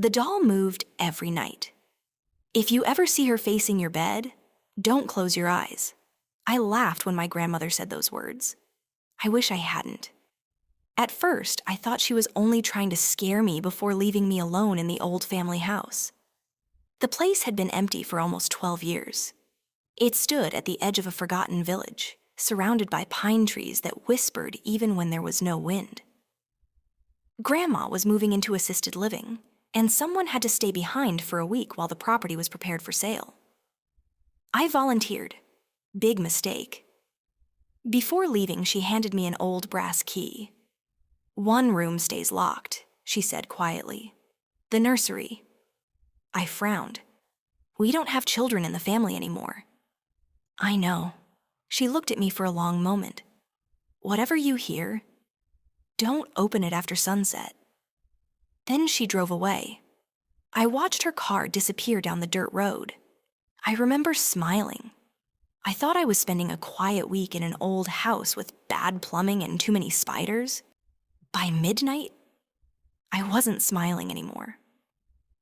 The doll moved every night. If you ever see her facing your bed, don't close your eyes. I laughed when my grandmother said those words. I wish I hadn't. At first, I thought she was only trying to scare me before leaving me alone in the old family house. The place had been empty for almost 12 years. It stood at the edge of a forgotten village, surrounded by pine trees that whispered even when there was no wind. Grandma was moving into assisted living, and someone had to stay behind for a week while the property was prepared for sale. I volunteered. Big mistake. Before leaving, she handed me an old brass key. "One room stays locked," she said quietly. "The nursery." I frowned. "We don't have children in the family anymore." "I know." She looked at me for a long moment. "Whatever you hear, don't open it after sunset." Then she drove away. I watched her car disappear down the dirt road. I remember smiling. I thought I was spending a quiet week in an old house with bad plumbing and too many spiders. By midnight, I wasn't smiling anymore.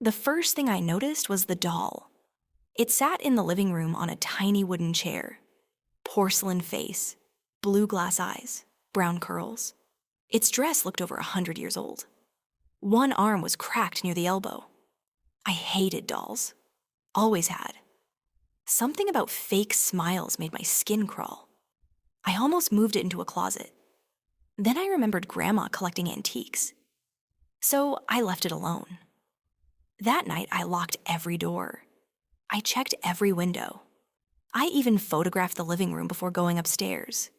The first thing I noticed was the doll. It sat in the living room on a tiny wooden chair. Porcelain face, blue glass eyes, brown curls. Its dress looked over 100 years old. One arm was cracked near the elbow. I hated dolls. Always had. Something about fake smiles made my skin crawl. I almost moved it into a closet. Then I remembered Grandma collecting antiques. So I left it alone. That night, I locked every door. I checked every window. I even photographed the living room before going upstairs.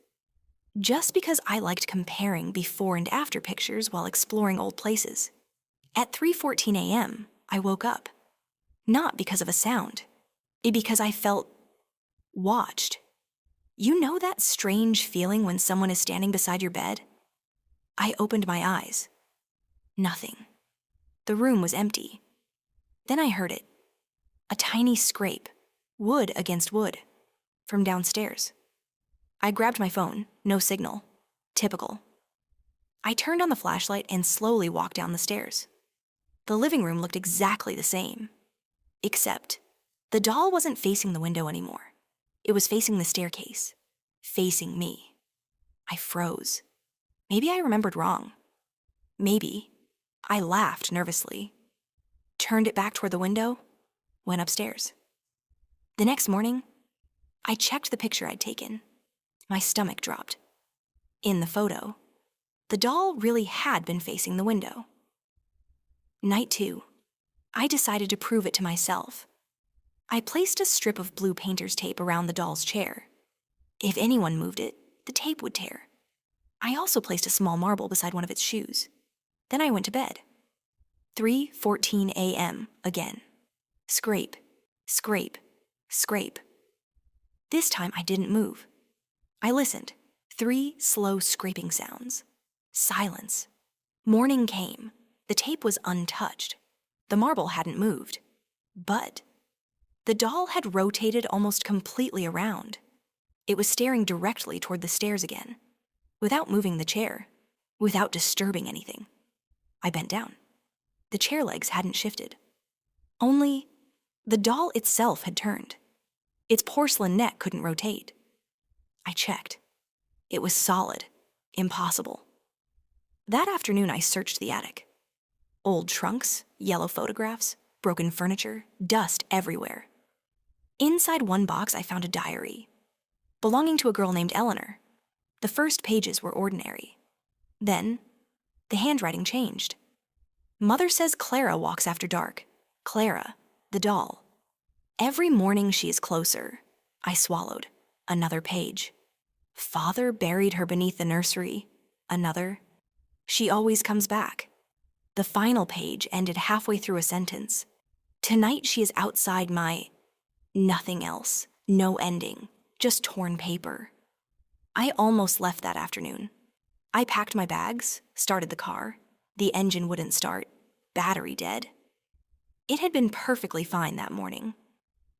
Just because I liked comparing before and after pictures while exploring old places. At 3:14 a.m., I woke up. Not because of a sound, because I felt watched. You know that strange feeling when someone is standing beside your bed? I opened my eyes. Nothing. The room was empty. Then I heard it. A tiny scrape, wood against wood, from downstairs. I grabbed my phone, no signal. Typical. I turned on the flashlight and slowly walked down the stairs. The living room looked exactly the same. Except, the doll wasn't facing the window anymore. It was facing the staircase. Facing me. I froze. Maybe I remembered wrong. Maybe. I laughed nervously. Turned it back toward the window, went upstairs. The next morning, I checked the picture I'd taken. My stomach dropped. In the photo, the doll really had been facing the window. Night 2, I decided to prove it to myself. I placed a strip of blue painter's tape around the doll's chair. If anyone moved it, the tape would tear. I also placed a small marble beside one of its shoes. Then I went to bed. 3:14 a.m. again. Scrape, scrape, scrape. This time I didn't move. I listened. 3 slow scraping sounds. Silence. Morning came. The tape was untouched. The marble hadn't moved. But the doll had rotated almost completely around. It was staring directly toward the stairs again, without moving the chair, without disturbing anything. I bent down. The chair legs hadn't shifted. Only the doll itself had turned. Its porcelain neck couldn't rotate. I checked. It was solid, impossible. That afternoon, I searched the attic. Old trunks, yellow photographs, broken furniture, dust everywhere. Inside one box, I found a diary, belonging to a girl named Eleanor. The first pages were ordinary. Then, the handwriting changed. Mother says Clara walks after dark. Clara, the doll. Every morning she is closer. I swallowed. Another page. Father buried her beneath the nursery. Another. She always comes back. The final page ended halfway through a sentence. Tonight she is outside my... Nothing else. No ending. Just torn paper. I almost left that afternoon. I packed my bags, started the car. The engine wouldn't start. Battery dead. It had been perfectly fine that morning.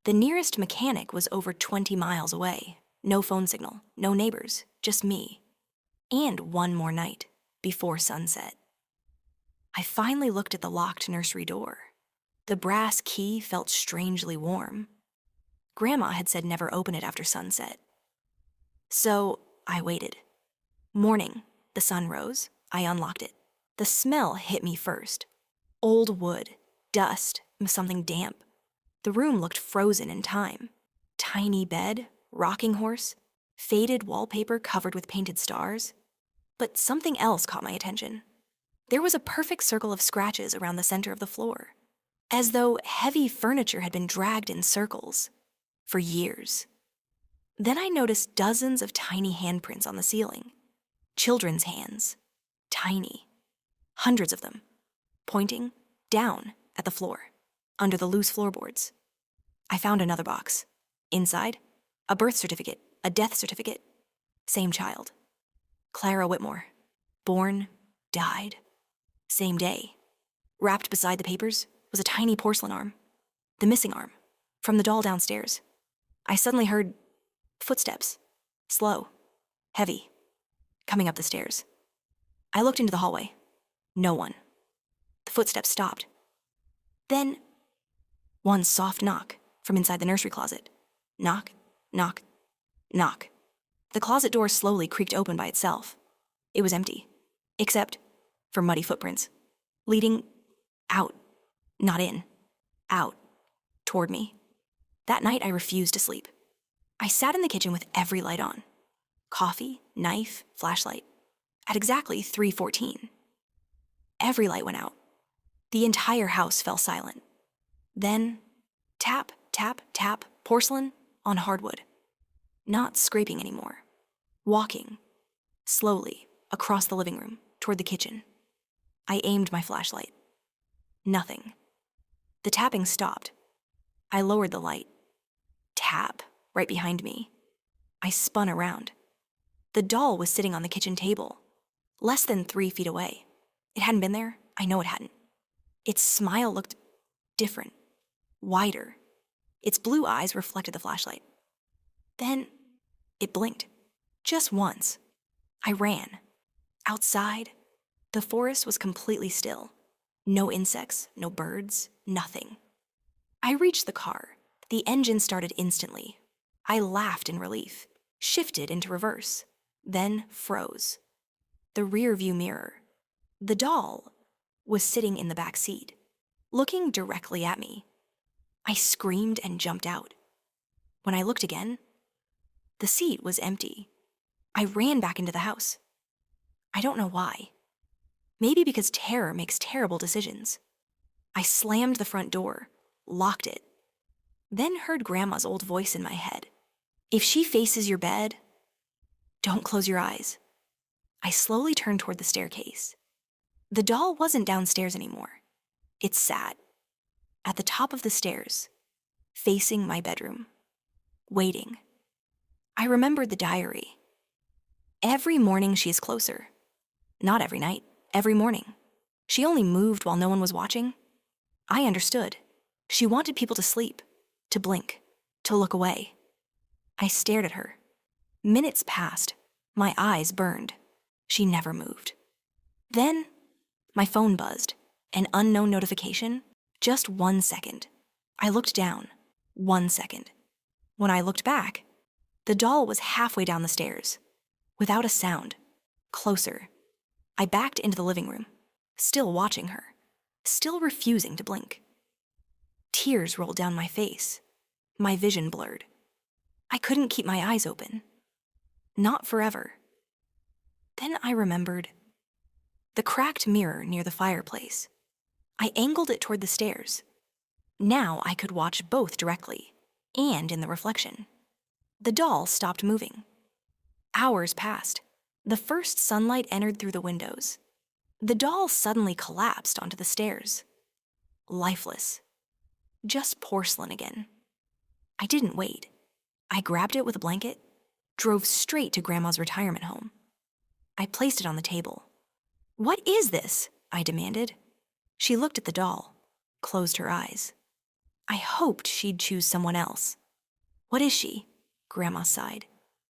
The nearest mechanic was over 20 miles away. No phone signal, no neighbors, just me. And one more night, before sunset. I finally looked at the locked nursery door. The brass key felt strangely warm. Grandma had said never open it after sunset. So I waited. Morning, the sun rose. I unlocked it. The smell hit me first. Old wood, dust, and something damp. The room looked frozen in time. Tiny bed, rocking horse, faded wallpaper covered with painted stars. But something else caught my attention. There was a perfect circle of scratches around the center of the floor, as though heavy furniture had been dragged in circles for years. Then I noticed dozens of tiny handprints on the ceiling. Children's hands, tiny, hundreds of them, pointing down at the floor, under the loose floorboards. I found another box. Inside, a birth certificate, a death certificate. Same child. Clara Whitmore. Born, died. Same day. Wrapped beside the papers was a tiny porcelain arm. The missing arm. From the doll downstairs. I suddenly heard footsteps. Slow. Heavy. Coming up the stairs. I looked into the hallway. No one. The footsteps stopped. Then, one soft knock from inside the nursery closet. Knock, knock, knock. The closet door slowly creaked open by itself. It was empty, except for muddy footprints, leading out, not in, out, toward me. That night I refused to sleep. I sat in the kitchen with every light on. Coffee, knife, flashlight. At exactly 3:14. Every light went out. The entire house fell silent. Then, tap, tap, tap, porcelain on hardwood. Not scraping anymore. Walking, slowly, across the living room, toward the kitchen. I aimed my flashlight. Nothing. The tapping stopped. I lowered the light. Tap, right behind me. I spun around. The doll was sitting on the kitchen table, less than 3 feet away. It hadn't been there. I know it hadn't. Its smile looked different, wider. Its blue eyes reflected the flashlight. Then it blinked. Just once. I ran. Outside, the forest was completely still. No insects, no birds, nothing. I reached the car. The engine started instantly. I laughed in relief, shifted into reverse, then froze. The rear view mirror. The doll was sitting in the back seat, looking directly at me. I screamed and jumped out. When I looked again, the seat was empty. I ran back into the house. I don't know why. Maybe because terror makes terrible decisions. I slammed the front door, locked it, then heard Grandma's old voice in my head. If she faces your bed, don't close your eyes. I slowly turned toward the staircase. The doll wasn't downstairs anymore. It sat at the top of the stairs, facing my bedroom, waiting. I remembered the diary. Every morning she is closer. Not every night, every morning. She only moved while no one was watching. I understood. She wanted people to sleep, to blink, to look away. I stared at her. Minutes passed. My eyes burned. She never moved. Then, my phone buzzed. An unknown notification. Just 1 second. I looked down. 1 second. When I looked back, the doll was halfway down the stairs. Without a sound. Closer. I backed into the living room, still watching her, still refusing to blink. Tears rolled down my face. My vision blurred. I couldn't keep my eyes open. Not forever. Then I remembered the cracked mirror near the fireplace. I angled it toward the stairs. Now I could watch both directly and in the reflection. The doll stopped moving. Hours passed. The first sunlight entered through the windows. The doll suddenly collapsed onto the stairs. Lifeless. Just porcelain again. I didn't wait. I grabbed it with a blanket, drove straight to Grandma's retirement home. I placed it on the table. "What is this?" I demanded. She looked at the doll, closed her eyes. I hoped she'd choose someone else. "What is she?" Grandma sighed.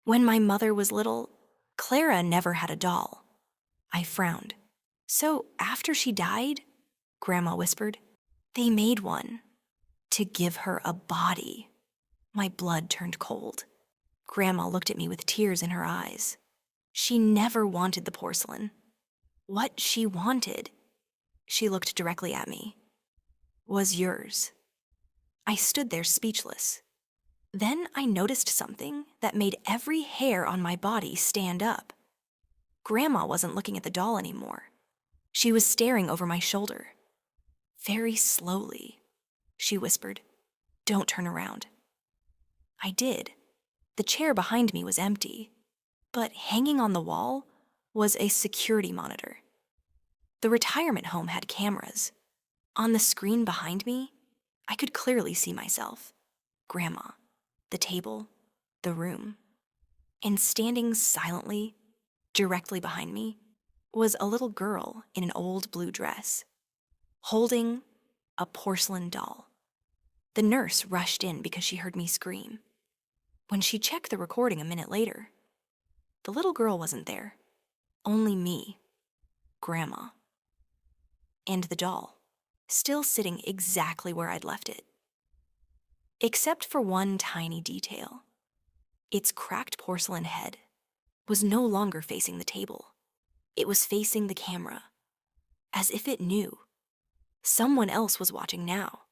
"When my mother was little, Clara never had a doll." I frowned. "So after she died?" Grandma whispered. They made one to give her a body. My blood turned cold. Grandma looked at me with tears in her eyes. She never wanted the porcelain. What she wanted, she looked directly at me, was yours. I stood there speechless. Then I noticed something that made every hair on my body stand up. Grandma wasn't looking at the doll anymore. She was staring over my shoulder. Very slowly, she whispered, "Don't turn around." I did. The chair behind me was empty, but hanging on the wall was a security monitor. The retirement home had cameras. On the screen behind me, I could clearly see myself, Grandma, the table, the room. And standing silently, directly behind me, was a little girl in an old blue dress, holding a porcelain doll. The nurse rushed in because she heard me scream. When she checked the recording a minute later, the little girl wasn't there. Only me, Grandma, and the doll, still sitting exactly where I'd left it. Except for one tiny detail. Its cracked porcelain head was no longer facing the table. It was facing the camera, as if it knew. Someone else was watching now.